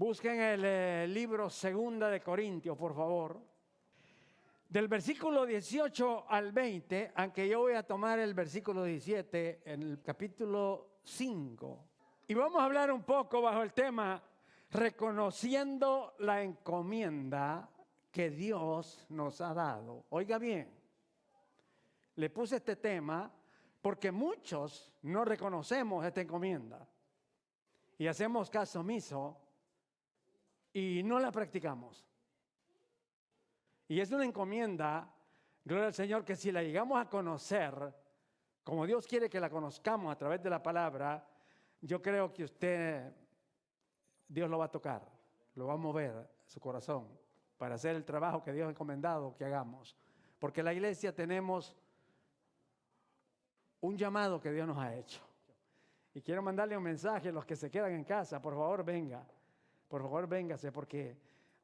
Busquen el libro Segunda de Corintios, por favor. Del versículo 18 al 20, aunque yo voy a tomar el versículo 17 en el capítulo 5. Y vamos a hablar un poco bajo el tema reconociendo la encomienda que Dios nos ha dado. Oiga bien, le puse este tema porque muchos no reconocemos esta encomienda y hacemos caso omiso y no la practicamos. Y es una encomienda, gloria al Señor, que si la llegamos a conocer, como Dios quiere que la conozcamos a través de la palabra, yo creo que Dios lo va a tocar, lo va a mover su corazón para hacer el trabajo que Dios ha encomendado que hagamos. Porque la iglesia tenemos un llamado que Dios nos ha hecho. Y quiero mandarle un mensaje a los que se quedan en casa, por favor venga, por favor véngase, porque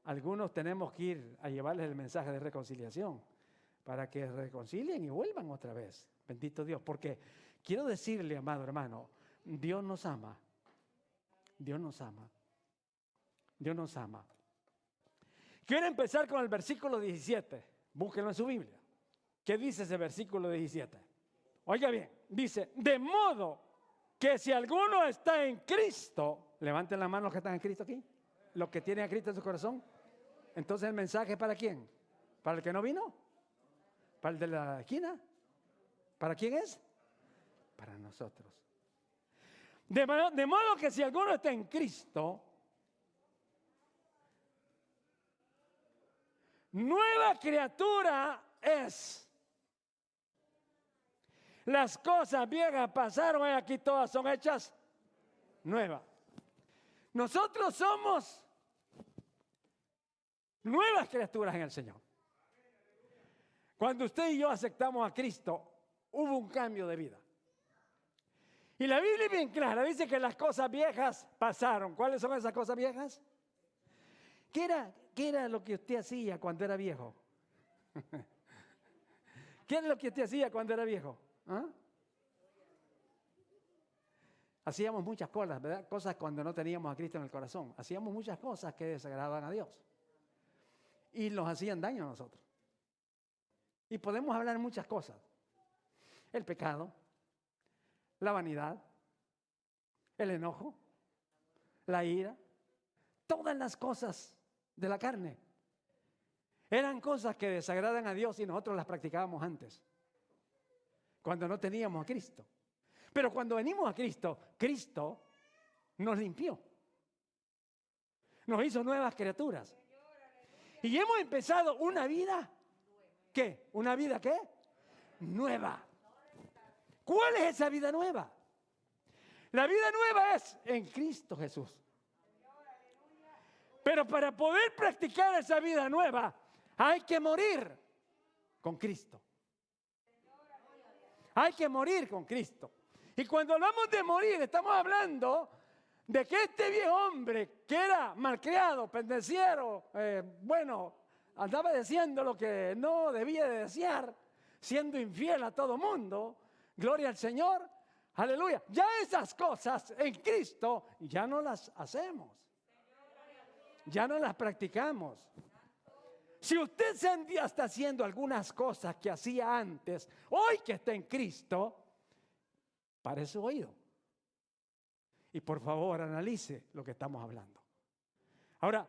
algunos tenemos que ir a llevarles el mensaje de reconciliación para que reconcilien y vuelvan otra vez. Bendito Dios, porque quiero decirle, amado hermano, Dios nos ama. Dios nos ama. Dios nos ama. Quiero empezar con el versículo 17. Búsquenlo en su Biblia. ¿Qué dice ese versículo 17? Oiga bien, dice, de modo que si alguno está en Cristo, levanten la mano los que están en Cristo aquí, los que tienen a Cristo en su corazón. Entonces el mensaje es ¿para quién? ¿Para el que no vino? ¿Para el de la esquina? ¿Para quién es? Para nosotros. De modo que si alguno está en Cristo, nueva criatura es. Las cosas viejas pasaron y aquí todas son hechas nuevas. Nosotros somos nuevas criaturas en el Señor. Cuando usted y yo aceptamos a Cristo, hubo un cambio de vida. Y la Biblia es bien clara, dice que las cosas viejas pasaron. ¿Cuáles son esas cosas viejas? ¿Qué era lo que usted hacía cuando era viejo? ¿Qué era lo que usted hacía cuando era viejo? ¿Ah? Hacíamos muchas cosas, ¿verdad? Cosas cuando no teníamos a Cristo en el corazón. Hacíamos muchas cosas que desagradaban a Dios. Y nos hacían daño a nosotros. Y podemos hablar muchas cosas. El pecado, la vanidad, el enojo, la ira, todas las cosas de la carne. Eran cosas que desagradan a Dios y nosotros las practicábamos antes, cuando no teníamos a Cristo. Pero cuando venimos a Cristo, Cristo nos limpió. Nos hizo nuevas criaturas. Y hemos empezado una vida, ¿qué? ¿Una vida qué? Nueva. ¿Cuál es esa vida nueva? La vida nueva es en Cristo Jesús. Pero para poder practicar esa vida nueva, hay que morir con Cristo. Hay que morir con Cristo. Y cuando hablamos de morir, estamos hablando de que este viejo hombre que era malcriado, pendenciero, andaba diciendo lo que no debía de desear, siendo infiel a todo mundo, gloria al Señor, aleluya. Ya esas cosas en Cristo ya no las hacemos, ya no las practicamos. Si usted está haciendo algunas cosas que hacía antes, hoy que está en Cristo, pare su oído. Y por favor, analice lo que estamos hablando. Ahora,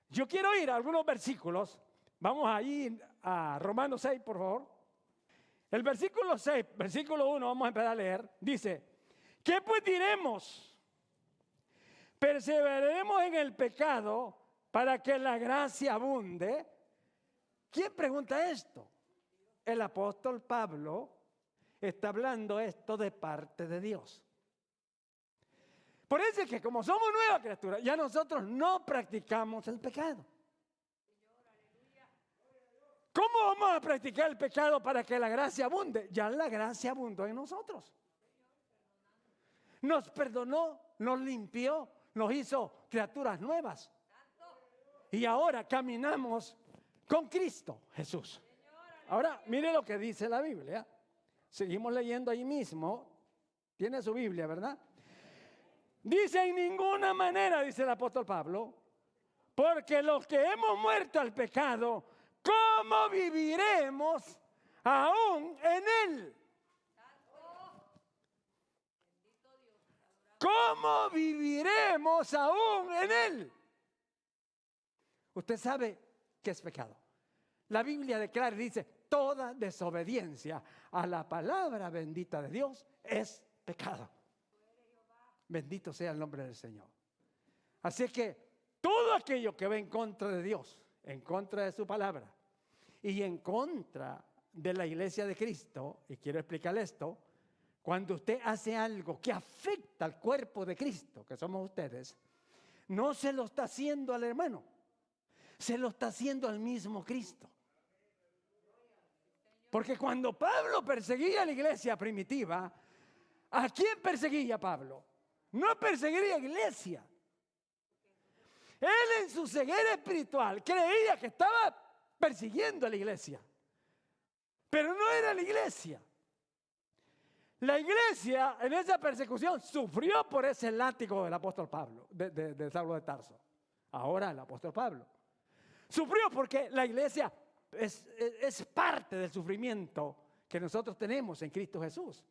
yo quiero ir a algunos versículos. Vamos ahí a Romanos 6, por favor. El versículo 6, versículo 1, vamos a empezar a leer. Dice, ¿qué pues diremos? ¿Perseveraremos en el pecado para que la gracia abunde? ¿Quién pregunta esto? El apóstol Pablo está hablando esto de parte de Dios. Por eso es que como somos nuevas criaturas, ya nosotros no practicamos el pecado. ¿Cómo vamos a practicar el pecado para que la gracia abunde? Ya la gracia abundó en nosotros. Nos perdonó, nos limpió, nos hizo criaturas nuevas. Y ahora caminamos con Cristo Jesús. Ahora, mire lo que dice la Biblia. Seguimos leyendo ahí mismo. Tiene su Biblia, ¿verdad? Dice en ninguna manera, dice el apóstol Pablo, porque los que hemos muerto al pecado, ¿cómo viviremos aún en él? ¿Cómo viviremos aún en él? Usted sabe que es pecado. La Biblia declara y dice, toda desobediencia a la palabra bendita de Dios es pecado. Bendito sea el nombre del Señor. Así que todo aquello que va en contra de Dios, en contra de su palabra y en contra de la iglesia de Cristo, y quiero explicarle esto, cuando usted hace algo que afecta al cuerpo de Cristo, que somos ustedes, no se lo está haciendo al hermano, se lo está haciendo al mismo Cristo. Porque cuando Pablo perseguía a la iglesia primitiva, ¿a quién perseguía Pablo? No perseguía a la iglesia. Él en su ceguera espiritual creía que estaba persiguiendo a la iglesia. Pero no era la iglesia. La iglesia en esa persecución sufrió por ese látigo del apóstol Pablo, de Saulo de Tarso. Ahora el apóstol Pablo. Sufrió porque la iglesia es parte del sufrimiento que nosotros tenemos en Cristo Jesús.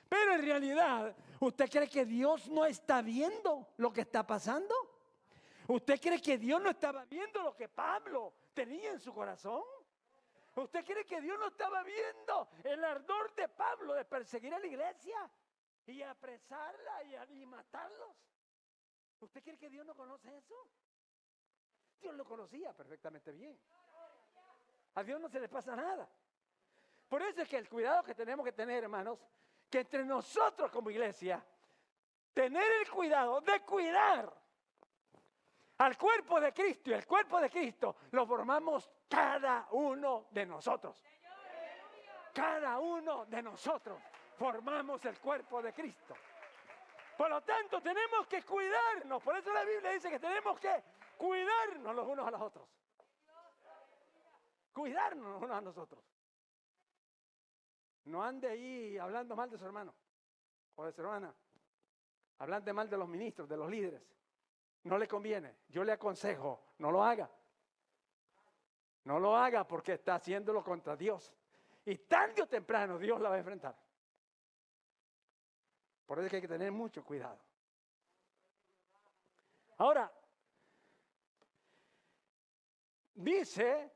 Pero en realidad, ¿usted cree que Dios no está viendo lo que está pasando? ¿Usted cree que Dios no estaba viendo lo que Pablo tenía en su corazón? ¿Usted cree que Dios no estaba viendo el ardor de Pablo de perseguir a la iglesia y apresarla y matarlos? ¿Usted cree que Dios no conoce eso? Dios lo conocía perfectamente bien. A Dios no se le pasa nada. Por eso es que el cuidado que tenemos que tener, hermanos, que entre nosotros como iglesia, tener el cuidado de cuidar al cuerpo de Cristo, y el cuerpo de Cristo lo formamos cada uno de nosotros. Cada uno de nosotros formamos el cuerpo de Cristo. Por lo tanto, tenemos que cuidarnos. Por eso la Biblia dice que tenemos que cuidarnos los unos a los otros. Cuidarnos los unos a nosotros. No ande ahí hablando mal de su hermano o de su hermana. Hablando mal de los ministros, de los líderes. No le conviene. Yo le aconsejo, no lo haga. No lo haga porque está haciéndolo contra Dios. Y tarde o temprano Dios la va a enfrentar. Por eso es que hay que tener mucho cuidado. Ahora, dice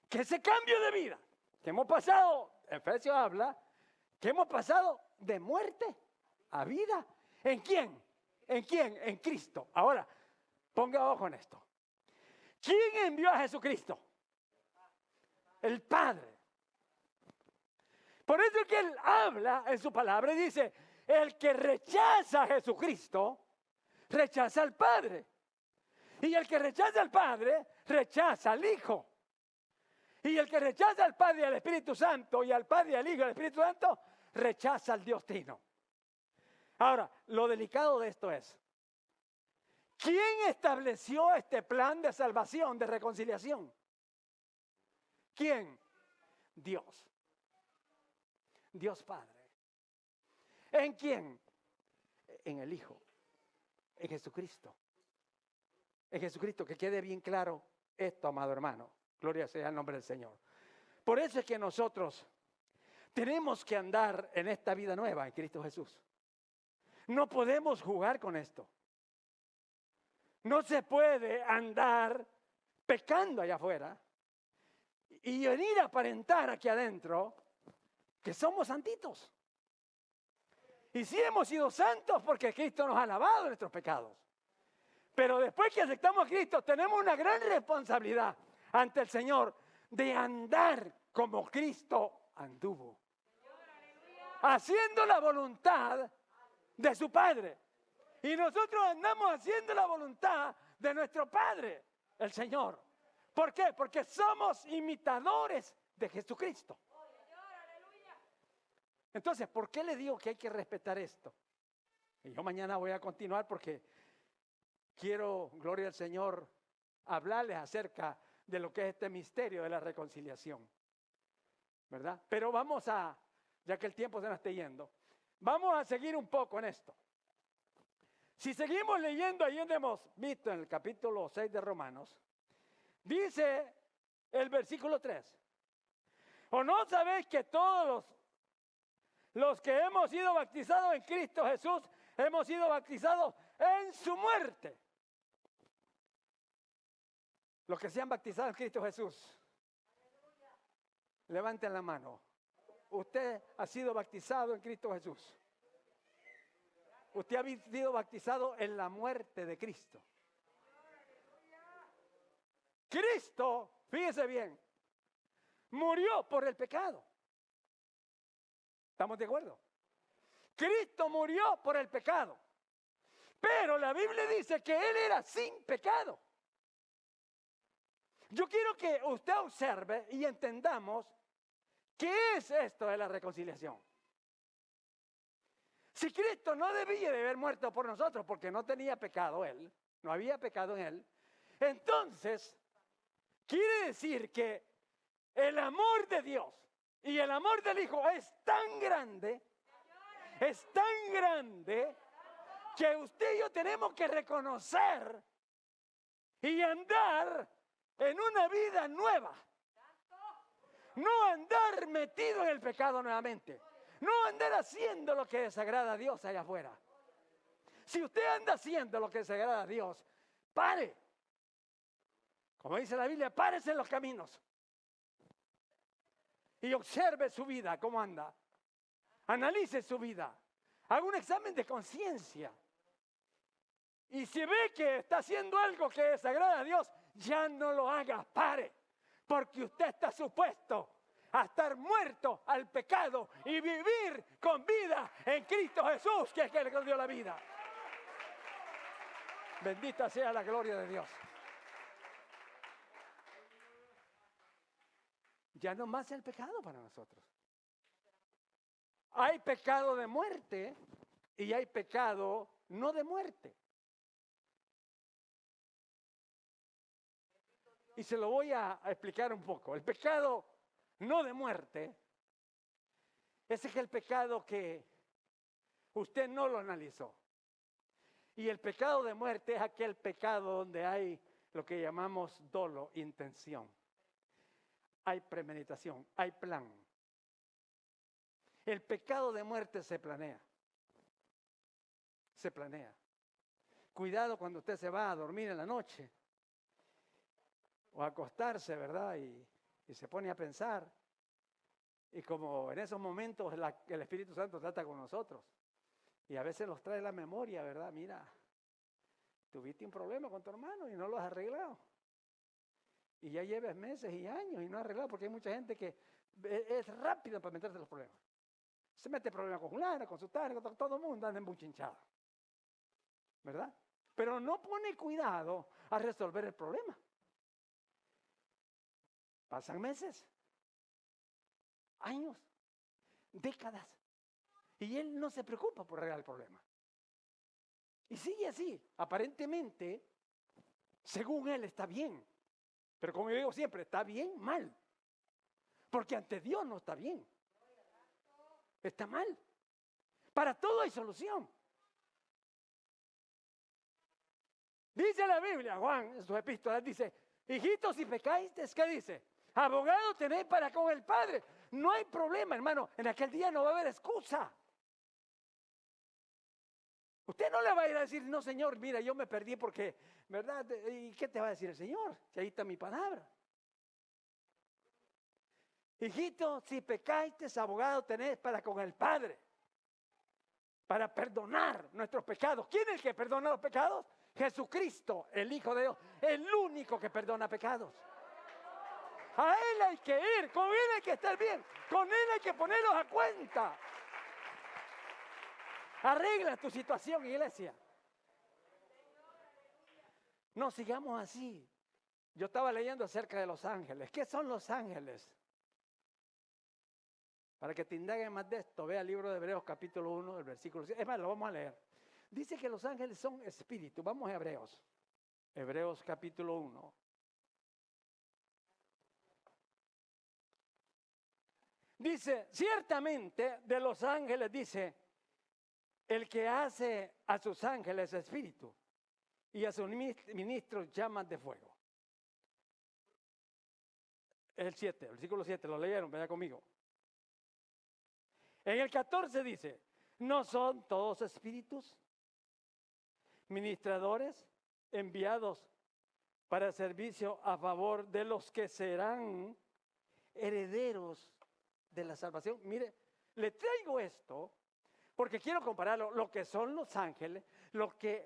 que ese cambio de vida que hemos pasado, Efesios habla, que hemos pasado de muerte a vida. ¿En quién? ¿En quién? En Cristo. Ahora, ponga ojo en esto. ¿Quién envió a Jesucristo? El Padre. Por eso es que Él habla en su palabra y dice, el que rechaza a Jesucristo, rechaza al Padre. Y el que rechaza al Padre, rechaza al Hijo. Y el que rechaza al Padre y al Espíritu Santo, y al Padre y al Hijo y al Espíritu Santo, rechaza al Dios Trino. Ahora, lo delicado de esto es, ¿quién estableció este plan de salvación, de reconciliación? ¿Quién? Dios. Dios Padre. ¿En quién? En el Hijo. En Jesucristo. En Jesucristo, que quede bien claro esto, amado hermano. Gloria sea el nombre del Señor. Por eso es que nosotros tenemos que andar en esta vida nueva en Cristo Jesús. No podemos jugar con esto. No se puede andar pecando allá afuera y venir a aparentar aquí adentro que somos santitos. Y sí hemos sido santos porque Cristo nos ha lavado nuestros pecados. Pero después que aceptamos a Cristo, tenemos una gran responsabilidad ante el Señor de andar como Cristo anduvo. Haciendo la voluntad de su Padre. Y nosotros andamos haciendo la voluntad de nuestro Padre, el Señor. ¿Por qué? Porque somos imitadores de Jesucristo. Entonces, ¿por qué le digo que hay que respetar esto? Y yo mañana voy a continuar porque quiero, gloria al Señor, hablarles acerca de lo que es este misterio de la reconciliación. ¿Verdad? Pero vamos a, ya que el tiempo se nos está yendo, vamos a seguir un poco en esto. Si seguimos leyendo, ahí donde hemos visto en el capítulo 6 de Romanos, dice el versículo 3. ¿O no sabéis que todos los que hemos sido bautizados en Cristo Jesús, hemos sido bautizados en su muerte? Los que se han bautizado en Cristo Jesús, levanten la mano. Usted ha sido bautizado en Cristo Jesús. Usted ha sido bautizado en la muerte de Cristo. Cristo, fíjese bien, murió por el pecado. ¿Estamos de acuerdo? Cristo murió por el pecado. Pero la Biblia dice que Él era sin pecado. Yo quiero que usted observe y entendamos qué es esto de la reconciliación. Si Cristo no debía de haber muerto por nosotros porque no tenía pecado Él, no había pecado en Él, entonces quiere decir que el amor de Dios y el amor del Hijo es tan grande que usted y yo tenemos que reconocer y andar en una vida nueva. No andar metido en el pecado nuevamente. No andar haciendo lo que desagrada a Dios allá afuera. Si usted anda haciendo lo que desagrada a Dios, pare. Como dice la Biblia, párese en los caminos. Y observe su vida, cómo anda. Analice su vida. Haga un examen de conciencia. Y si ve que está haciendo algo que desagrada a Dios, ya no lo haga, pare. Porque usted está supuesto a estar muerto al pecado y vivir con vida en Cristo Jesús, que es el que nos dio la vida. Bendita sea la gloria de Dios. Ya no más el pecado para nosotros. Hay pecado de muerte y hay pecado no de muerte. Y se lo voy a explicar un poco. El pecado no de muerte, ese es el pecado que usted no lo analizó. Y el pecado de muerte es aquel pecado donde hay lo que llamamos dolo, intención. Hay premeditación, hay plan. El pecado de muerte se planea. Se planea. Cuidado cuando usted se va a dormir en la noche o a acostarse, ¿verdad? Y se pone a pensar. Y como en esos momentos el Espíritu Santo trata con nosotros. Y a veces nos trae la memoria, ¿verdad? Mira, tuviste un problema con tu hermano y no lo has arreglado. Y ya llevas meses y años y no has arreglado, porque hay mucha gente que es rápida para meterse en los problemas. Se mete problemas con fulano, con sultano, con todo el mundo anda embuchinchado. ¿Verdad? Pero no pone cuidado a resolver el problema. Pasan meses, años, décadas. Y él no se preocupa por arreglar el problema. Y sigue así. Aparentemente, según él está bien. Pero como yo digo siempre, está bien, mal. Porque ante Dios no está bien. Está mal. Para todo hay solución. Dice la Biblia, Juan, en sus epístolas, dice, hijitos, si pecáis, ¿qué dice? Abogado tenéis para con el Padre. No hay problema, hermano. En aquel día no va a haber excusa. Usted no le va a ir a decir, no, Señor, mira, yo me perdí porque, ¿verdad? ¿Y qué te va a decir el Señor? Si ahí está mi palabra. Hijito, si pecáis, abogado tenéis para con el Padre. Para perdonar nuestros pecados. ¿Quién es el que perdona los pecados? Jesucristo, el Hijo de Dios, el único que perdona pecados. A Él hay que ir, con Él hay que estar bien, con Él hay que ponerlos a cuenta. Arregla tu situación, iglesia. No sigamos así. Yo estaba leyendo acerca de los ángeles. ¿Qué son los ángeles? Para que te indaguen más de esto, vea el libro de Hebreos capítulo 1, el versículo 7. Es más, lo vamos a leer. Dice que los ángeles son espíritus. Vamos a Hebreos. Hebreos capítulo 1. Dice, ciertamente de los ángeles, dice, El que hace a sus ángeles espíritu y a sus ministros llamas de fuego. El 7, el versículo 7, lo leyeron, vaya conmigo. En el 14 dice, ¿no son todos espíritus, ministradores, enviados para servicio a favor de los que serán herederos de la salvación? Mire, le traigo esto porque quiero compararlo, lo que son los ángeles,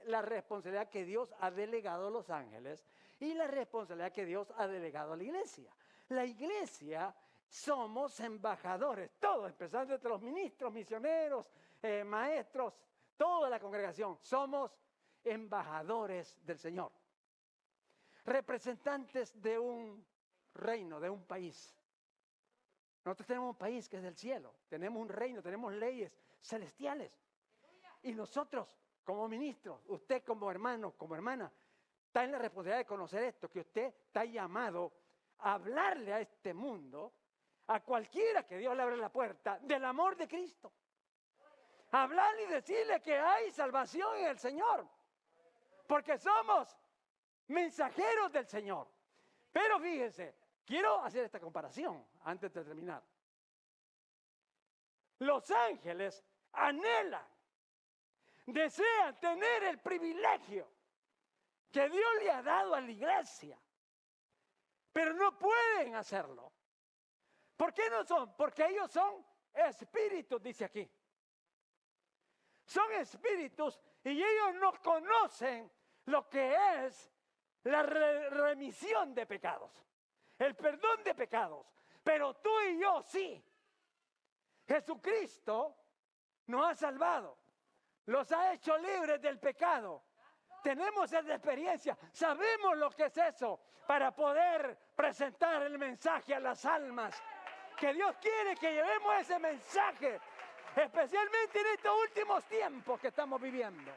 la responsabilidad que Dios ha delegado a los ángeles y la responsabilidad que Dios ha delegado a la iglesia. La iglesia somos embajadores, todos, empezando entre los ministros, misioneros, maestros, toda la congregación, somos embajadores del Señor. Representantes de un reino, de un país. Nosotros tenemos un país que es del cielo, tenemos un reino, tenemos leyes celestiales. Y nosotros, como ministros, usted como hermano, como hermana, está en la responsabilidad de conocer esto, que usted está llamado a hablarle a este mundo, a cualquiera que Dios le abra la puerta, del amor de Cristo. Hablarle y decirle que hay salvación en el Señor, porque somos mensajeros del Señor. Pero fíjense, quiero hacer esta comparación antes de terminar. Los ángeles anhelan, desean tener el privilegio que Dios le ha dado a la iglesia, pero no pueden hacerlo. ¿Por qué no son? Porque ellos son espíritus, dice aquí. Son espíritus y ellos no conocen lo que es la remisión de pecados, el perdón de pecados. Pero tú y yo sí. Jesucristo nos ha salvado, los ha hecho libres del pecado. Tenemos esa experiencia, sabemos lo que es eso para poder presentar el mensaje a las almas. Que Dios quiere que llevemos ese mensaje, especialmente en estos últimos tiempos que estamos viviendo.